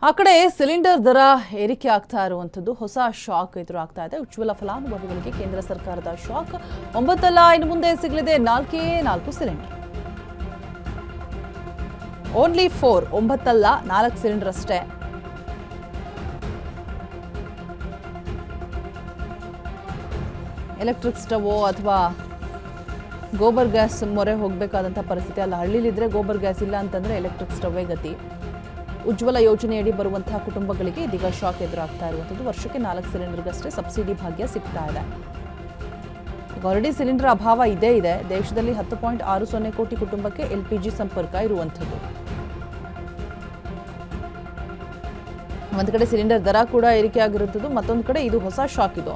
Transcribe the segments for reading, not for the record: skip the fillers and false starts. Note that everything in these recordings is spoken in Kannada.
ಆ ಕಡೆ ಸಿಲಿಂಡರ್ ದರ ಏರಿಕೆ ಆಗ್ತಾ ಇರುವಂಥದ್ದು ಹೊಸ ಶಾಕ್ ಎದುರಾಗ್ತಾ ಇದೆ. ಉಜ್ವಲ ಫಲಾನುಭವಿಗಳಿಗೆ ಕೇಂದ್ರ ಸರ್ಕಾರದ ಶಾಕ್. 9 ಅಲ್ಲ, ಇನ್ನು ಮುಂದೆ ಸಿಗಲಿದೆ 4 ಸಿಲಿಂಡರ್. ಓನ್ಲಿ 4, 9 ಅಲ್ಲ, 4 ಸಿಲಿಂಡರ್ ಅಷ್ಟೇ. ಎಲೆಕ್ಟ್ರಿಕ್ ಸ್ಟವ್ ಅಥವಾ ಗೋಬರ್ ಗ್ಯಾಸ್ ಮೊರೆ ಹೋಗಬೇಕಾದಂಥ ಪರಿಸ್ಥಿತಿ ಅಲ್ಲ. ಹಳ್ಳಿಲಿದ್ರೆ ಗೋಬರ್ ಗ್ಯಾಸ್ ಇಲ್ಲ ಅಂತಂದ್ರೆ ಎಲೆಕ್ಟ್ರಿಕ್ ಸ್ಟವ್ವೇ ಗತಿ. ಉಜ್ವಲ ಯೋಜನೆಯಡಿ ಬರುವಂತಹ ಕುಟುಂಬಗಳಿಗೆ ಇದೀಗ ಶಾಕ್ ಎದುರಾಗ್ತಾ ಇರುವಂಥದ್ದು. ವರ್ಷಕ್ಕೆ 4 ಸಿಲಿಂಡರ್ಗಷ್ಟೇ ಸಬ್ಸಿಡಿ ಭಾಗ್ಯ ಸಿಗ್ತಾ ಇದೆ. ಆಲ್ರೆಡಿ ಸಿಲಿಂಡರ್ ಅಭಾವ ಇದೆ. ದೇಶದಲ್ಲಿ 10.60 ಕೋಟಿ ಕುಟುಂಬಕ್ಕೆ LPG ಸಂಪರ್ಕ ಇರುವಂಥದ್ದು. ಒಂದು ಕಡೆ ಸಿಲಿಂಡರ್ ದರ ಕೂಡ ಏರಿಕೆ ಆಗಿರುತ್ತದೆ, ಮತ್ತೊಂದು ಕಡೆ ಇದು ಹೊಸ ಶಾಕ್. ಇದು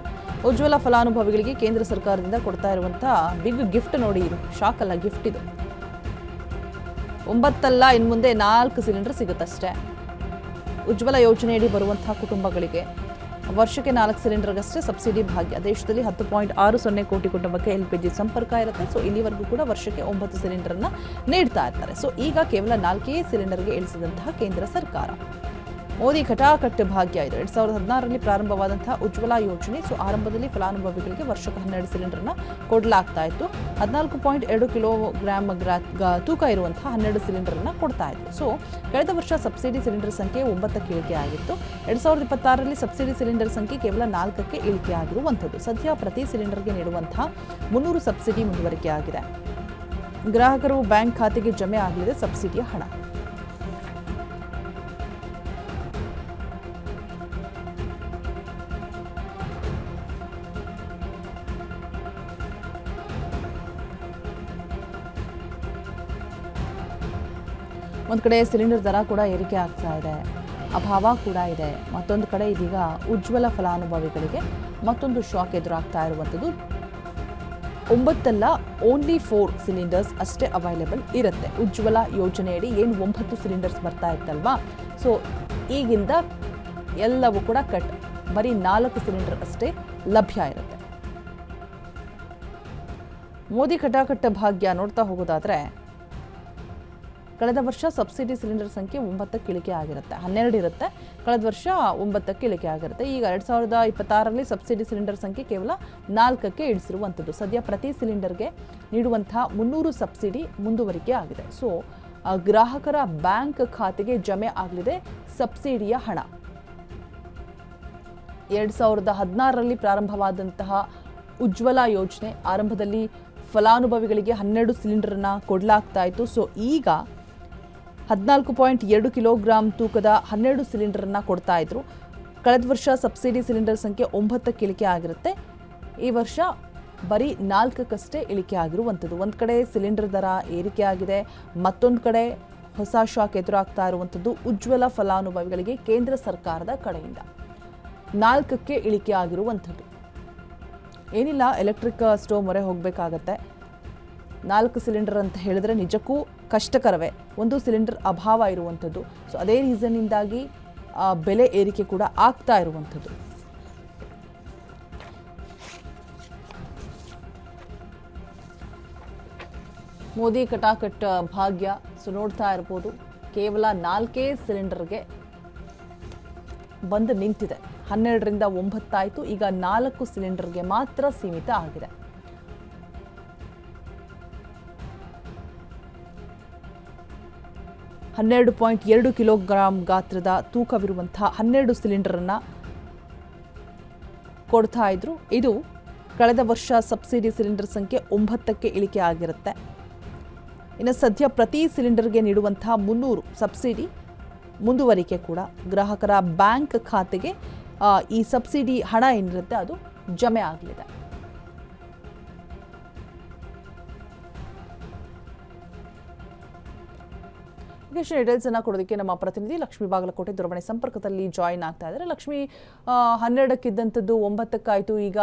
ಉಜ್ವಲ ಫಲಾನುಭವಿಗಳಿಗೆ ಕೇಂದ್ರ ಸರ್ಕಾರದಿಂದ ಕೊಡ್ತಾ ಇರುವಂತಹ ಬಿಗ್ ಗಿಫ್ಟ್ ನೋಡಿ. ಇದು ಶಾಕ್ ಅಲ್ಲ, ಗಿಫ್ಟ್ ಇದು. 9 ಅಲ್ಲ, ಇನ್ನು ಮುಂದೆ 4 ಸಿಲಿಂಡರ್ ಸಿಗುತ್ತಷ್ಟೇ. ಉಜ್ವಲ ಯೋಜನೆಯಡಿ ಬರುವಂತಹ ಕುಟುಂಬಗಳಿಗೆ ವರ್ಷಕ್ಕೆ 4 ಸಿಲಿಂಡರ್ಗಷ್ಟೇ ಸಬ್ಸಿಡಿ ಭಾಗ್ಯ. ದೇಶದಲ್ಲಿ 10.60 ಕೋಟಿ ಕುಟುಂಬಕ್ಕೆ LPG ಸಂಪರ್ಕ ಇರುತ್ತೆ. ಸೊ ಇಲ್ಲಿವರೆಗೂ ಕೂಡ ವರ್ಷಕ್ಕೆ 9 ಸಿಲಿಂಡರ್ನ ನೀಡ್ತಾ ಇರ್ತಾರೆ. ಸೊ ಈಗ ಕೇವಲ 4 ಸಿಲಿಂಡರ್ಗೆ ಇಳಿಸಿದಂತಹ ಕೇಂದ್ರ ಸರ್ಕಾರ. ಮೋದಿ ಕಟಾಕಟ್ ಭಾಗ್ಯ ಇದು 2016ರಲ್ಲಿ ಪ್ರಾರಂಭವಾದಂತಹ ಉಜ್ವಲ ಯೋಜನೆ. ಸೊ ಆರಂಭದಲ್ಲಿ ಫಲಾನುಭವಿಗಳಿಗೆ ವರ್ಷಕ್ಕೆ 12 ಸಿಲಿಂಡರ್ನ ಕೊಡಲಾಗ್ತಾ ಇತ್ತು. 14.2 ಕಿಲೋಗ್ರಾಂ ತೂಕ ಇರುವಂತಹ 12 ಸಿಲಿಂಡರ್ನ ಕೊಡ್ತಾ ಇತ್ತು. ಸೊ ಕಳೆದ ವರ್ಷ ಸಬ್ಸಿಡಿ ಸಿಲಿಂಡರ್ ಸಂಖ್ಯೆ 9ಕ್ಕೆ ಇಳಿಕೆ ಆಗಿತ್ತು. 2026ರಲ್ಲಿ ಸಬ್ಸಿಡಿ ಸಿಲಿಂಡರ್ ಸಂಖ್ಯೆ ಕೇವಲ 4ಕ್ಕೆ ಇಳಿಕೆ ಆಗಿರುವಂಥದ್ದು. ಸದ್ಯ ಪ್ರತಿ ಸಿಲಿಂಡರ್ಗೆ ನೀಡುವಂತಹ 300 ಸಬ್ಸಿಡಿ ಮುಂದುವರಿಕೆ ಆಗಿದೆ. ಗ್ರಾಹಕರು ಬ್ಯಾಂಕ್ ಖಾತೆಗೆ ಜಮೆ ಆಗಲಿದೆ ಸಬ್ಸಿಡಿಯ ಹಣ. ಒಂದು ಕಡೆ ಸಿಲಿಂಡರ್ ದರ ಕೂಡ ಏರಿಕೆ ಆಗ್ತಾ ಇದೆ, ಅಭಾವ ಕೂಡ ಇದೆ. ಮತ್ತೊಂದು ಕಡೆ ಇದೀಗ ಉಜ್ವಲ ಫಲಾನುಭವಿಗಳಿಗೆ ಮತ್ತೊಂದು ಶಾಕ್ ಎದುರಾಗ್ತಾ ಇರುವಂಥದ್ದು. 9 ಅಲ್ಲ, ಓನ್ಲಿ 4 ಸಿಲಿಂಡರ್ಸ್ ಅಷ್ಟೇ ಅವೈಲೇಬಲ್ ಇರುತ್ತೆ. ಉಜ್ವಲ ಯೋಜನೆಯಡಿ ಏನು 9 ಸಿಲಿಂಡರ್ಸ್ ಬರ್ತಾ ಇತ್ತಲ್ವಾ, ಸೊ ಈಗಿಂದ ಎಲ್ಲವೂ ಕೂಡ ಕಟ್. ಬರೀ 4 ಸಿಲಿಂಡರ್ ಅಷ್ಟೇ ಲಭ್ಯ ಇರುತ್ತೆ. ಮೋದಿ ಕಟಾಕಟ್ಟ ಭಾಗ್ಯ ನೋಡ್ತಾ ಹೋಗೋದಾದ್ರೆ, ಕಳೆದ ವರ್ಷ ಸಬ್ಸಿಡಿ ಸಿಲಿಂಡರ್ ಸಂಖ್ಯೆ 9ಕ್ಕೆ ಇಳಿಕೆ ಆಗಿರುತ್ತೆ. 12 ಇರುತ್ತೆ, ಕಳೆದ ವರ್ಷ 9ಕ್ಕೆ ಇಳಿಕೆ ಆಗಿರುತ್ತೆ. ಈಗ 2026ರಲ್ಲಿ ಸಬ್ಸಿಡಿ ಸಿಲಿಂಡರ್ ಸಂಖ್ಯೆ ಕೇವಲ 4ಕ್ಕೆ ಇಳಿಸಿರುವಂಥದ್ದು. ಸದ್ಯ ಪ್ರತಿ ಸಿಲಿಂಡರ್ಗೆ ನೀಡುವಂತಹ 300 ಸಬ್ಸಿಡಿ ಮುಂದುವರಿಕೆ ಆಗಿದೆ. ಸೊ ಗ್ರಾಹಕರ ಬ್ಯಾಂಕ್ ಖಾತೆಗೆ ಜಮೆ ಆಗಲಿದೆ ಸಬ್ಸಿಡಿಯ ಹಣ. 2016ರಲ್ಲಿ ಪ್ರಾರಂಭವಾದಂತಹ ಉಜ್ವಲ ಯೋಜನೆ ಆರಂಭದಲ್ಲಿ ಫಲಾನುಭವಿಗಳಿಗೆ 12 ಸಿಲಿಂಡರ್ನ ಕೊಡಲಾಗ್ತಾ ಇತ್ತು. ಸೊ ಈಗ 14.2 ಕಿಲೋಗ್ರಾಂ ತೂಕದ 12 ಸಿಲಿಂಡರ್ನ ಕೊಡ್ತಾ ಇದ್ರು. ಕಳೆದ ವರ್ಷ ಸಬ್ಸಿಡಿ ಸಿಲಿಂಡರ್ ಸಂಖ್ಯೆ 9ಕ್ಕೆ ಇಳಿಕೆ ಆಗಿರುತ್ತೆ. ಈ ವರ್ಷ ಬರೀ 4ಕ್ಕಷ್ಟೇ ಇಳಿಕೆ ಆಗಿರುವಂಥದ್ದು. ಒಂದು ಕಡೆ ಸಿಲಿಂಡರ್ ದರ ಏರಿಕೆ ಆಗಿದೆ, ಮತ್ತೊಂದು ಕಡೆ ಹೊಸ ಶಾಕ್ ಎದುರಾಗ್ತಾ ಇರುವಂಥದ್ದು ಉಜ್ವಲ ಫಲಾನುಭವಿಗಳಿಗೆ ಕೇಂದ್ರ ಸರ್ಕಾರದ ಕಡೆಯಿಂದ 4ಕ್ಕೆ ಇಳಿಕೆ ಆಗಿರುವಂಥದ್ದು. ಏನಿಲ್ಲ, ಎಲೆಕ್ಟ್ರಿಕ್ ಸ್ಟವ್ ಮೊರೆ ಹೋಗಬೇಕಾಗತ್ತೆ. 4 ಸಿಲಿಂಡರ್ ಅಂತ ಹೇಳಿದ್ರೆ ನಿಜಕ್ಕೂ ಕಷ್ಟಕರವೇ. ಒಂದು ಸಿಲಿಂಡರ್ ಅಭಾವ ಇರುವಂಥದ್ದು. ಸೊ ಅದೇ ರೀಸನ್ನಿಂದಾಗಿ ಬೆಲೆ ಏರಿಕೆ ಕೂಡ ಆಗ್ತಾ ಇರುವಂಥದ್ದು. ಮೋದಿ ಕಟಾಕಟ್ ಭಾಗ್ಯ. ಸೊ ನೋಡ್ತಾ ಇರ್ಬೋದು, ಕೇವಲ 4 ಸಿಲಿಂಡರ್ಗೆ ಬಂದು ನಿಂತಿದೆ. 12ರಿಂದ 9 ಆಯಿತು, ಈಗ 4 ಸಿಲಿಂಡರ್ಗೆ ಮಾತ್ರ ಸೀಮಿತ ಆಗಿದೆ. $12.2 ಕಿಲೋಗ್ರಾಂ ಗಾತ್ರದ ತೂಕವಿರುವಂತಹ 12 ಸಿಲಿಂಡರನ್ನು ಕೊಡ್ತಾ ಇದ್ರು. ಇದು ಕಳೆದ ವರ್ಷ ಸಬ್ಸಿಡಿ ಸಿಲಿಂಡರ್ ಸಂಖ್ಯೆ 9ಕ್ಕೆ ಇಳಿಕೆ ಆಗಿರುತ್ತೆ. ಇನ್ನು ಸದ್ಯ ಪ್ರತಿ ಸಿಲಿಂಡರ್ಗೆ ನೀಡುವಂತಹ 300 ಸಬ್ಸಿಡಿ ಮುಂದುವರಿಕೆ ಕೂಡ. ಗ್ರಾಹಕರ ಬ್ಯಾಂಕ್ ಖಾತೆಗೆ ಈ ಸಬ್ಸಿಡಿ ಹಣ ಏನಿರುತ್ತೆ ಅದು ಜಮೆ ಆಗಲಿದೆ. ಡೀಟೇಲ್ಸ್ ಅನ್ನ ಕೊಡೋದಕ್ಕೆ ನಮ್ಮ ಪ್ರತಿನಿಧಿ ಲಕ್ಷ್ಮೀ ಬಾಗಲಕೋಟೆ ದೂರವಾಣಿ ಸಂಪರ್ಕದಲ್ಲಿ ಜಾಯಿನ್ ಆಗ್ತಾ ಇದ್ದಾರೆ. ಲಕ್ಷ್ಮಿ, 12ಕ್ಕಿದ್ದಂಥದ್ದು 9ಕ್ಕಾಯಿತು, ಈಗ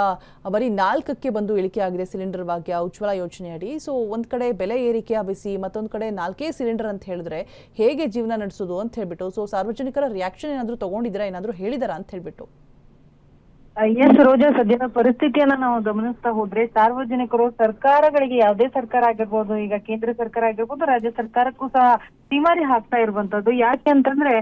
ಬರೀ 4ಕ್ಕೆ ಬಂದು ಇಳಿಕೆ ಆಗಿದೆ ಸಿಲಿಂಡರ್ ಭಾಗ್ಯ ಉಜ್ವಲ ಯೋಜನೆಯಡಿ. ಸೊ ಒಂದು ಕಡೆ ಬೆಲೆ ಏರಿಕೆಯ ಬಿಸಿ, ಮತ್ತೊಂದು ಕಡೆ 4 ಸಿಲಿಂಡರ್ ಅಂತ ಹೇಳಿದ್ರೆ ಹೇಗೆ ಜೀವನ ನಡೆಸೋದು ಅಂತ ಹೇಳ್ಬಿಟ್ಟು, ಸೊ ಸಾರ್ವಜನಿಕರ ರಿಯಾಕ್ಷನ್ ಏನಾದರೂ ತಗೊಂಡಿದ್ದೀರಾ, ಏನಾದರೂ ಹೇಳಿದಾರಾ ಅಂತ ಹೇಳ್ಬಿಟ್ಟು? ಎಸ್ ರೋಜಾ, ಸದ್ಯದ ಪರಿಸ್ಥಿತಿಯನ್ನ ನಾವು ಗಮನಿಸ್ತಾ ಹೋದ್ರೆ ಸಾರ್ವಜನಿಕರು ಸರ್ಕಾರಗಳಿಗೆ, ಯಾವುದೇ ಸರ್ಕಾರ ಆಗಿರ್ಬೋದು, ಈಗ ಕೇಂದ್ರ ಸರ್ಕಾರ ಆಗಿರ್ಬೋದು, ರಾಜ್ಯ ಸರ್ಕಾರಕ್ಕೂ ಸಹ ತೀಮಾರಿ ಹಾಕ್ತಾ ಇರುವಂತದ್ದು. ಯಾಕೆ ಅಂತಂದ್ರೆ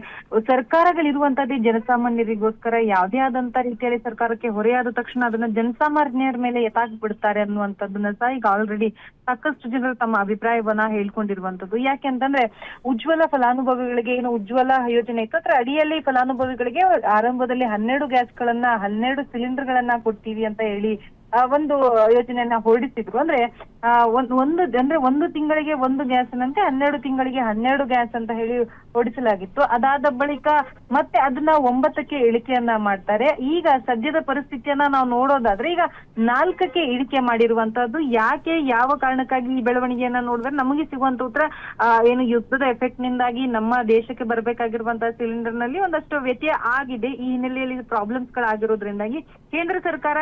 ಸರ್ಕಾರಗಳಿರುವಂತದ್ದೇ ಜನಸಾಮಾನ್ಯರಿಗೋಸ್ಕರ. ಯಾವುದೇ ಆದಂತ ರೀತಿಯಲ್ಲಿ ಸರ್ಕಾರಕ್ಕೆ ಹೊರೆಯಾದ ತಕ್ಷಣ ಅದನ್ನ ಜನಸಾಮಾನ್ಯರ ಮೇಲೆ ಎತ್ತಾಕ್ಬಿಡ್ತಾರೆ ಅನ್ನುವಂಥದ್ದನ್ನ ಸಹ ಈಗ ಆಲ್ರೆಡಿ ಸಾಕಷ್ಟು ಜನರು ತಮ್ಮ ಅಭಿಪ್ರಾಯವನ್ನ ಹೇಳ್ಕೊಂಡಿರುವಂತದ್ದು. ಯಾಕೆ ಅಂತಂದ್ರೆ ಉಜ್ವಲ ಫಲಾನುಭವಿಗಳಿಗೆ ಏನು ಉಜ್ವಲ ಯೋಜನೆ ಇತ್ತು ಅದರ ಅಡಿಯಲ್ಲಿ ಫಲಾನುಭವಿಗಳಿಗೆ ಆರಂಭದಲ್ಲಿ 12 ಗ್ಯಾಸ್ಗಳನ್ನ 12 ಸಿಲಿಂಡರ್ಗಳನ್ನ ಕೊಡ್ತೀವಿ ಅಂತ ಹೇಳಿ ಒಂದು ಯೋಜನೆಯನ್ನ ಹೊರಡಿಸಿದ್ರು. ಅಂದ್ರೆ ಒಂದು ತಿಂಗಳಿಗೆ 1 ಗ್ಯಾಸ್ ನಂತೆ 12 ತಿಂಗಳಿಗೆ 12 ಗ್ಯಾಸ್ ಅಂತ ಹೇಳಿ ಹೊರಡಿಸಲಾಗಿತ್ತು. ಅದಾದ ಬಳಿಕ ಮತ್ತೆ ಅದನ್ನ 9ಕ್ಕೆ ಇಳಿಕೆಯನ್ನ ಮಾಡ್ತಾರೆ. ಈಗ ಸದ್ಯದ ಪರಿಸ್ಥಿತಿಯನ್ನ ನಾವು ನೋಡೋದಾದ್ರೆ ಈಗ 4ಕ್ಕೆ ಇಳಿಕೆ ಮಾಡಿರುವಂತದ್ದು. ಯಾಕೆ, ಯಾವ ಕಾರಣಕ್ಕಾಗಿ ಈ ಬೆಳವಣಿಗೆಯನ್ನ ನೋಡಿದ್ರೆ ನಮಗೆ ಸಿಗುವಂತ ಉತ್ತರ ಏನು ಯುದ್ಧದ ಎಫೆಕ್ಟ್ ನಿಂದಾಗಿ ನಮ್ಮ ದೇಶಕ್ಕೆ ಬರಬೇಕಾಗಿರುವಂತಹ ಸಿಲಿಂಡರ್ ನಲ್ಲಿ ಒಂದಷ್ಟು ವ್ಯತ್ಯಯ ಆಗಿದೆ. ಈ ಹಿನ್ನೆಲೆಯಲ್ಲಿ ಪ್ರಾಬ್ಲಮ್ಸ್ ಗಳಾಗಿರೋದ್ರಿಂದಾಗಿ ಕೇಂದ್ರ ಸರ್ಕಾರ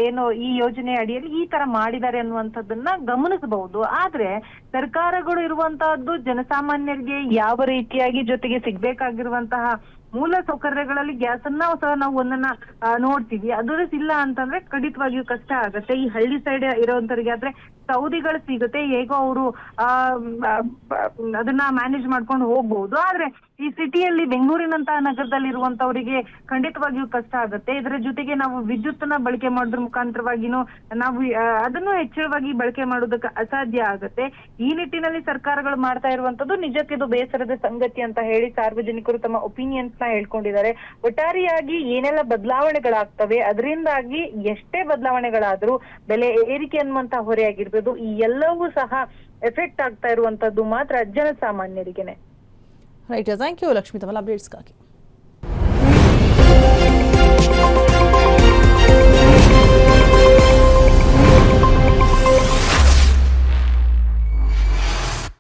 ಏನು ಈ ಯೋಜನೆ ಅಡಿಯಲ್ಲಿ ಈ ತರ ಮಾಡಿದ್ದಾರೆ ಅನ್ನುವಂಥದ್ದನ್ನ ಗಮನಿಸಬಹುದು. ಆದ್ರೆ ಸರ್ಕಾರಗಳು ಇರುವಂತಹದ್ದು ಜನಸಾಮಾನ್ಯರಿಗೆ ಯಾವ ರೀತಿಯಾಗಿ ಜೊತೆಗೆ ಸಿಗ್ಬೇಕಾಗಿರುವಂತಹ ಮೂಲ ಸೌಕರ್ಯಗಳಲ್ಲಿ ಗ್ಯಾಸ್ ಅನ್ನ ಸಹ ನಾವು ಒಂದನ್ನ ನೋಡ್ತೀವಿ. ಅದು ಇಲ್ಲ ಅಂತಂದ್ರೆ ಖಂಡಿತವಾಗಿಯೂ ಕಷ್ಟ ಆಗತ್ತೆ. ಈ ಹಳ್ಳಿ ಸೈಡ್ ಇರೋಂಥವ್ರಿಗೆ ಆದ್ರೆ ಸೌದಿಗಳು ಸಿಗುತ್ತೆ, ಹೇಗೋ ಅವರು ಅದನ್ನ ಮ್ಯಾನೇಜ್ ಮಾಡ್ಕೊಂಡು ಹೋಗ್ಬಹುದು. ಆದ್ರೆ ಈ ಸಿಟಿಯಲ್ಲಿ ಬೆಂಗಳೂರಿನಂತಹ ನಗರದಲ್ಲಿ ಇರುವಂತವರಿಗೆ ಖಂಡಿತವಾಗಿಯೂ ಕಷ್ಟ ಆಗುತ್ತೆ. ಇದರ ಜೊತೆಗೆ ನಾವು ವಿದ್ಯುತ್ತನ್ನ ಬಳಕೆ ಮಾಡೋದ್ರ ಮುಖಾಂತರವಾಗಿನೂ ನಾವು ಅದನ್ನು ಹೆಚ್ಚಳವಾಗಿ ಬಳಕೆ ಮಾಡೋದಕ್ಕೆ ಅಸಾಧ್ಯ ಆಗುತ್ತೆ. ಈ ನಿಟ್ಟಿನಲ್ಲಿ ಸರ್ಕಾರಗಳು ಮಾಡ್ತಾ ಇರುವಂತದ್ದು ನಿಜಕ್ಕೆ ಇದು ಬೇಸರದ ಸಂಗತಿ ಅಂತ ಹೇಳಿ ಸಾರ್ವಜನಿಕರು ತಮ್ಮ ಒಪಿನಿಯನ್ಸ್ ನ ಹೇಳ್ಕೊಂಡಿದ್ದಾರೆ. ಒಟ್ಟಾರೆಯಾಗಿ ಏನೆಲ್ಲ ಬದಲಾವಣೆಗಳಾಗ್ತವೆ, ಅದರಿಂದಾಗಿ ಎಷ್ಟೇ ಬದಲಾವಣೆಗಳಾದ್ರೂ ಬೆಲೆ ಏರಿಕೆ ಅನ್ನುವಂತ ಹೊರೆಯಾಗಿರ್ಬೋದು, ಈ ಎಲ್ಲವೂ ಸಹ ಎಫೆಕ್ಟ್ ಆಗ್ತಾ ಇರುವಂತದ್ದು ಮಾತ್ರ ಜನಸಾಮಾನ್ಯರಿಗೆನೆ. ರೈಟ್, ಥ್ಯಾಂಕ್ ಯು ಲಕ್ಷ್ಮೀ ತಮ್ಮ ಅಪ್ಡೇಟ್ಸ್ಗಾಗಿ.